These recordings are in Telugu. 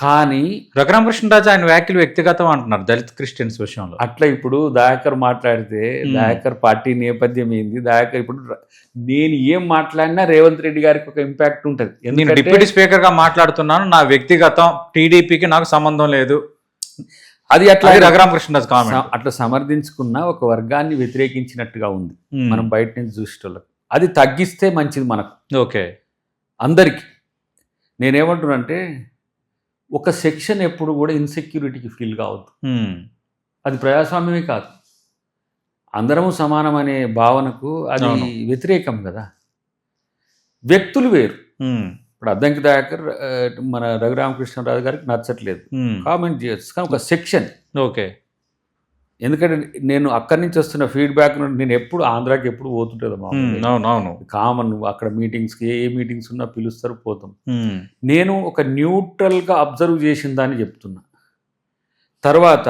కానీ రఘురామకృష్ణరాజు ఆయన వ్యాఖ్యలు వ్యక్తిగతం అంటున్నారు దళిత క్రిస్టియన్స్ విషయంలో. అట్లా ఇప్పుడు దయాకర్ మాట్లాడితే దయాకర్ పార్టీ నేపథ్యం ఏంది, దయాకర్ ఇప్పుడు నేను ఏం మాట్లాడినా రేవంత్ రెడ్డి గారికి ఒక ఇంపాక్ట్ ఉంటుంది. నేను డిప్యూటీ స్పీకర్ గా మాట్లాడుతున్నాను, నా వ్యక్తిగతం టీడీపీకి నాకు సంబంధం లేదు, అది అట్లా రఘురామకృష్ణరాజు కామెంట్. అట్లా సమర్థించుకున్న ఒక వర్గాన్ని వ్యతిరేకించినట్టుగా ఉంది మనం బయట నుంచి చూసేటోళ్ళకి. అది తగ్గిస్తే మంచిది మనకు, ఓకే అందరికీ. నేనేమంటున్నానంటే ఒక సెక్షన్ ఎప్పుడు కూడా ఇన్సెక్యూరిటీకి ఫీల్ కావద్దు. అది ప్రజాస్వామ్యమే కాదు, అందరము సమానం అనే భావనకు అది వ్యతిరేకం కదా. వ్యక్తులు వేరు. ఇప్పుడు అద్దంకి దయాకర్ మన రఘురామకృష్ణరాజు గారికి నచ్చట్లేదు, కామెంట్ చేయొచ్చు, కానీ ఒక సెక్షన్ ఓకే. ఎందుకంటే నేను అక్కడి నుంచి వస్తున్న ఫీడ్బ్యాక్ నుండి నేను ఎప్పుడు ఆంధ్రాకి ఎప్పుడు పోతుంటుంది కామన్. అక్కడ మీటింగ్స్కి ఏ మీటింగ్స్ ఉన్నా పిలుస్తారు, పోతాం. నేను ఒక న్యూట్రల్గా అబ్జర్వ్ చేసిన దాన్ని చెప్తున్నా. తర్వాత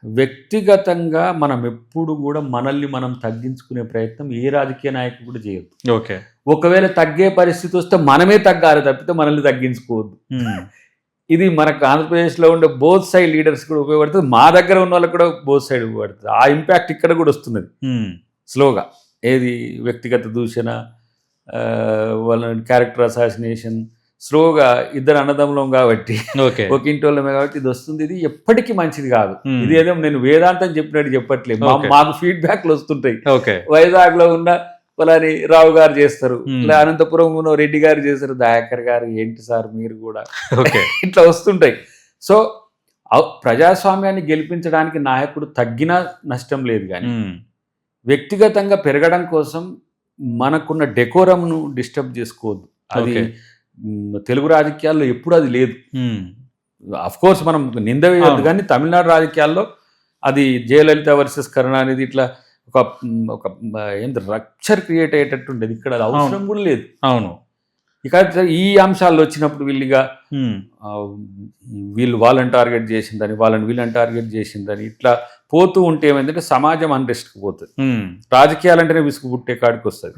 వ్యక్తిగతంగా మనం ఎప్పుడు కూడా మనల్ని మనం తగ్గించుకునే ప్రయత్నం ఏ రాజకీయ నాయకుడు కూడా చేయొద్దు. ఓకే. ఒకవేళ తగ్గే పరిస్థితి వస్తే మనమే తగ్గాలి తప్పితే మనల్ని తగ్గించుకోవద్దు. ఇది మనకు ఆంధ్రప్రదేశ్లో ఉండే బోత్ సైడ్ లీడర్స్ కూడా ఉపయోగపడుతుంది, మా దగ్గర ఉన్న వాళ్ళకి కూడా బోత్ సైడ్ ఉపయోగపడుతుంది. ఆ ఇంపాక్ట్ ఇక్కడ కూడా వస్తున్నది స్లోగా. ఏది వ్యక్తిగత దూషణ, వాళ్ళ క్యారెక్టర్ అసాసినేషన్, స్లోగా ఇద్దరు అన్నదమ్ములం కాబట్టి ఒక ఇంటి వాళ్ళమే కాబట్టి ఇది వస్తుంది. ఇది ఎప్పటికీ మంచిది కాదు. ఇది ఏదో నేను వేదాంతం చెప్పినట్టు చెప్పట్లేదు, మాకు ఫీడ్బ్యాక్లు వస్తుంటాయి. వైజాగ్ లో ఉన్న పలాని రావు గారు చేస్తారు, అనంతపురం రెడ్డి గారు చేస్తారు, దయాకర్ గారు ఏంటి సార్ మీరు కూడా, ఇట్లా వస్తుంటాయి. సో ప్రజాస్వామ్యాన్ని గెలిపించడానికి నాయకుడు తగ్గినా నష్టం లేదు, కానీ వ్యక్తిగతంగా పెరగడం కోసం మనకున్న డెకోరంను డిస్టర్బ్ చేసుకోవద్దు. అది తెలుగు రాజకీయాల్లో ఎప్పుడు అది లేదు. అఫ్ కోర్స్ మనం నింద వేయద్దు, కానీ తమిళనాడు రాజకీయాల్లో అది జయలలిత వర్సెస్ కరుణానిధి ఇట్లా ఒక ఏంటి రప్చర్ క్రియేట్ అయ్యేటట్టు ఉండేది. ఇక్కడ అది అవసరం కూడా లేదు. అవును. ఇక ఈ అంశాలు వచ్చినప్పుడు వీళ్ళు వాళ్ళని టార్గెట్ చేసిందని, వీళ్ళని టార్గెట్ చేసిందని ఇట్లా పోతూ ఉంటే ఏమైందంటే సమాజం అన్రెస్ట్కి పోతుంది. రాజకీయాలంటేనే విసుగు పుట్టే కాడికి వస్తుంది.